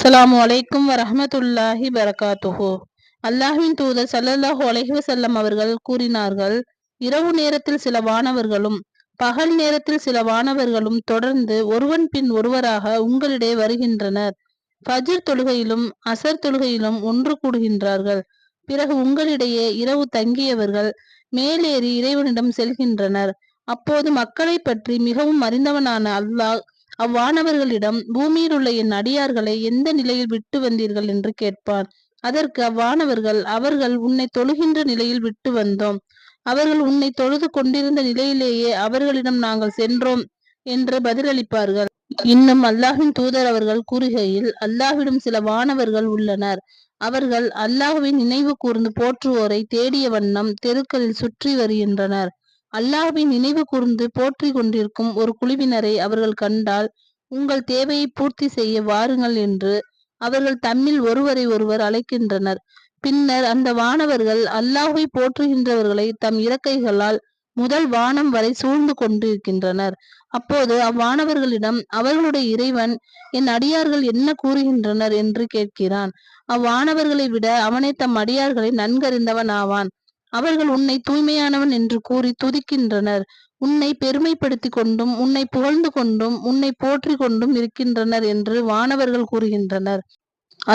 அஸ்ஸலாமு அலைக்கும் வரஹ்மத்துல்லாஹி பரகாத்துஹு. அல்லாஹ்வின் தூதர் ஸல்லல்லாஹு அலைஹி வஸல்லம் அவர்கள் கூறினார்கள், இரவு நேரத்தில் சில வானவர்களும் பகல் நேரத்தில் சில வானவர்களும் தொடர்ந்து ஒருவன் பின் ஒருவராக உங்களிடையே வருகின்றனர். ஃபஜ்ர் தொழுகையிலும் அசர் தொழுகையிலும் ஒன்று கூடுகின்றார்கள். பிறகு உங்களிடையே இரவு தங்கியவர்கள் மேலேறி இறைவனிடம் செல்கின்றனர். அப்போது மக்களை பற்றி மிகவும் அறிந்தவனான அல்லாஹ் அவ்வானவர்களிடம், பூமியில் உள்ள என் அடியார்களை எந்த நிலையில் விட்டு வந்தீர்கள் என்று கேட்பான். அதற்கு அவ்வானவர்கள், அவர்கள் உன்னை தொழுகின்ற நிலையில் விட்டு வந்தோம், அவர்கள் உன்னை தொழுது கொண்டிருந்த நிலையிலேயே அவர்களிடம் நாங்கள் சென்றோம் என்று பதிலளிப்பார்கள். இன்னும் அல்லாஹ்வின் தூதர் அவர்கள் கூறுகையில், அல்லாஹ்விடம் சில வானவர்கள் உள்ளனர். அவர்கள் அல்லாஹ்வை நினைவு கூர்ந்து போற்றுவோரை தேடிய வண்ணம் தெருக்களில் சுற்றி வருகின்றனர். அல்லாஹ்வை நினைவு கூர்ந்து போற்றி கொண்டிருக்கும் ஒரு குழுவினரை அவர்கள் கண்டால், உங்கள் தேவையை பூர்த்தி செய்ய வாருங்கள் என்று அவர்கள் தம்மில் ஒருவரை ஒருவர் அழைக்கின்றனர். பின்னர் அந்த வானவர்கள் அல்லாஹ்வை போற்றுகின்றவர்களை தம் இறக்கைகளால் முதல் வானம் வரை சூழ்ந்து கொண்டிருக்கின்றனர். அப்போது அவ்வானவர்களிடம் அவர்களுடைய இறைவன், என் அடியார்கள் என்ன கூறுகின்றனர் என்று கேட்கிறான். அவ்வானவர்களை விட அவனே தம் அடியார்களை நன்கறிந்தவன் ஆவான். அவர்கள் உன்னை தூய்மையானவன் என்று கூறி துதிக்கின்றனர். உன்னை பெருமைப்படுத்தி கொண்டும் உன்னை புகழ்ந்து கொண்டும் உன்னை போற்றி கொண்டும் இருக்கின்றனர் என்று வானவர்கள் கூறுகின்றனர்.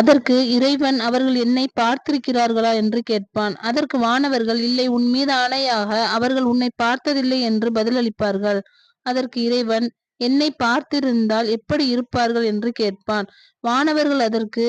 அதற்கு இறைவன், அவர்கள் என்னை பார்த்திருக்கிறார்களா என்று கேட்பான். அதற்கு வானவர்கள், இல்லை, உன் மீது ஆணையாக அவர்கள் உன்னை பார்த்ததில்லை என்று பதிலளிப்பார்கள். அதற்கு இறைவன், என்னை பார்த்திருந்தால் எப்படி இருப்பார்கள் என்று கேட்பான். வானவர்கள் அதற்கு,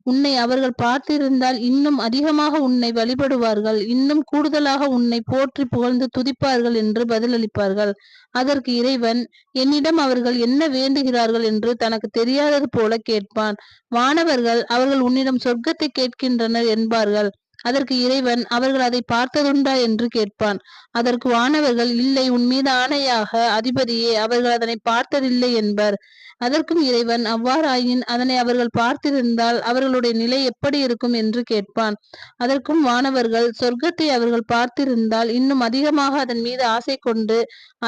உன்னை அவர்கள் பார்த்திருந்தால் இன்னும் அதிகமாக உன்னை வழிபடுவார்கள், இன்னும் கூடுதலாக உன்னை போற்றி புகழ்ந்து துதிப்பார்கள் என்று பதிலளிப்பார்கள். அதற்கு இறைவன், என்னிடம் அவர்கள் என்ன வேண்டுகிறார்கள் என்று தனக்கு தெரியாதது போல கேட்பான். வானவர்கள், அவர்கள் உன்னிடம் சொர்க்கத்தை கேட்கின்றனர் என்பார்கள். அதற்கு இறைவன், அவர்கள் அதை பார்த்ததுண்டா என்று கேட்பான். அதற்கு வானவர்கள், இல்லை, உன் மீது ஆணையாக அதிபதியே, அவர்கள் அதனை பார்த்ததில்லை என்பர். அதற்கும் இறைவன், அவ்வாறாயின் அதனை அவர்கள் பார்த்திருந்தால் அவர்களுடைய நிலை எப்படி இருக்கும் என்று கேட்பான். அதற்கும் வானவர்கள், சொர்க்கத்தை அவர்கள் பார்த்திருந்தால் இன்னும் அதிகமாக அதன் மீது ஆசை கொண்டு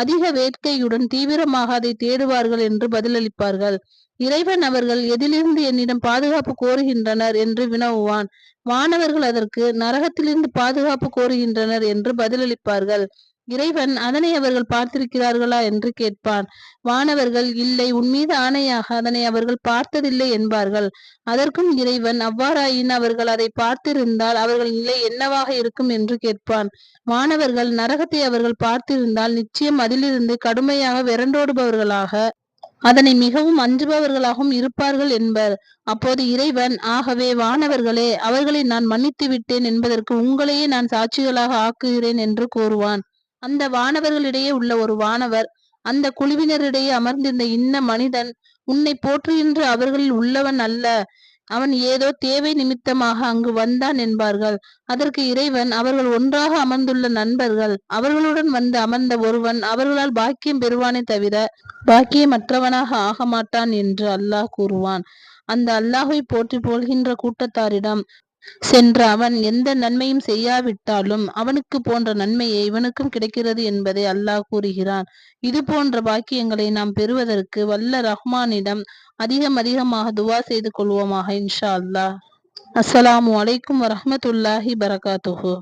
அதிக வேட்கையுடன் தீவிரமாக அதை தேடுவார்கள் என்று பதிலளிப்பார்கள். இறைவன், அவர்கள் எதிலிருந்து என்னிடம் பாதுகாப்பு கோருகின்றனர் என்று வினவுவான். வானவர்கள் அதற்கு, நரகத்திலிருந்து பாதுகாப்பு கோருகின்றனர் என்று பதிலளிப்பார்கள். இறைவன், அதனை அவர்கள் பார்த்திருக்கிறார்களா என்று கேட்பான். வானவர்கள், இல்லை, உன் மீது ஆணையாக அதனை அவர்கள் பார்த்ததில்லை என்பார்கள். அதற்கும் இறைவன், அவ்வாறாயின் அவர்கள் அதை பார்த்திருந்தால் அவர்கள் நிலை என்னவாக இருக்கும் என்று கேட்பான். வானவர்கள், நரகத்தை அவர்கள் பார்த்திருந்தால் நிச்சயம் அதிலிருந்து கடுமையாக விரண்டோடுபவர்களாக, அதனை மிகவும் அஞ்சுபவர்களாகவும் இருப்பார்கள் என்பர். அப்போது இறைவன், ஆகவே வானவர்களே, அவர்களை நான் மன்னித்து விட்டேன் என்பதற்கு உங்களையே நான் சாட்சிகளாக ஆக்குகிறேன் என்று கூறுவான். அந்த வானவர்களிடையே உள்ள ஒரு வானவர் அந்த குழுவினரிடையே அமர்ந்திருந்த, இன்ன மனிதன் உன்னை போற்றுகின்ற அவர்களில் உள்ளவன் அல்ல, அவன் ஏதோ தேவை நிமித்தமாக அங்கு வந்தான் என்பார்கள். அதற்கு இறைவன், அவர்கள் ஒன்றாக அமர்ந்துள்ள நண்பர்கள், அவர்களுடன் வந்து அமர்ந்த ஒருவன் அவர்களால் பாக்கியம் பெறுவானே தவிர பாக்கியமற்றவனாக ஆக மாட்டான் என்று அல்லாஹ் கூறுவான். அந்த அல்லாஹை போற்றி புகழ்கின்ற கூட்டத்தாரிடம் சென்ற அவன் எந்த நன்மையும் செய்யாவிட்டாலும் அவனுக்கு போன்ற நன்மையை இவனுக்கும் கிடைக்கிறது என்பதை அல்லாஹ் கூறுகிறான். இது போன்ற பாக்கியங்களை நாம் பெறுவதற்கு வல்ல ரஹ்மானிடம் அதிகமாக துவா செய்து கொள்வோமாக, இன்ஷா அல்லாஹ். அஸ்ஸலாமு அலைக்கும் வரஹ்மத்துல்லாஹி பரகாத்துஹு.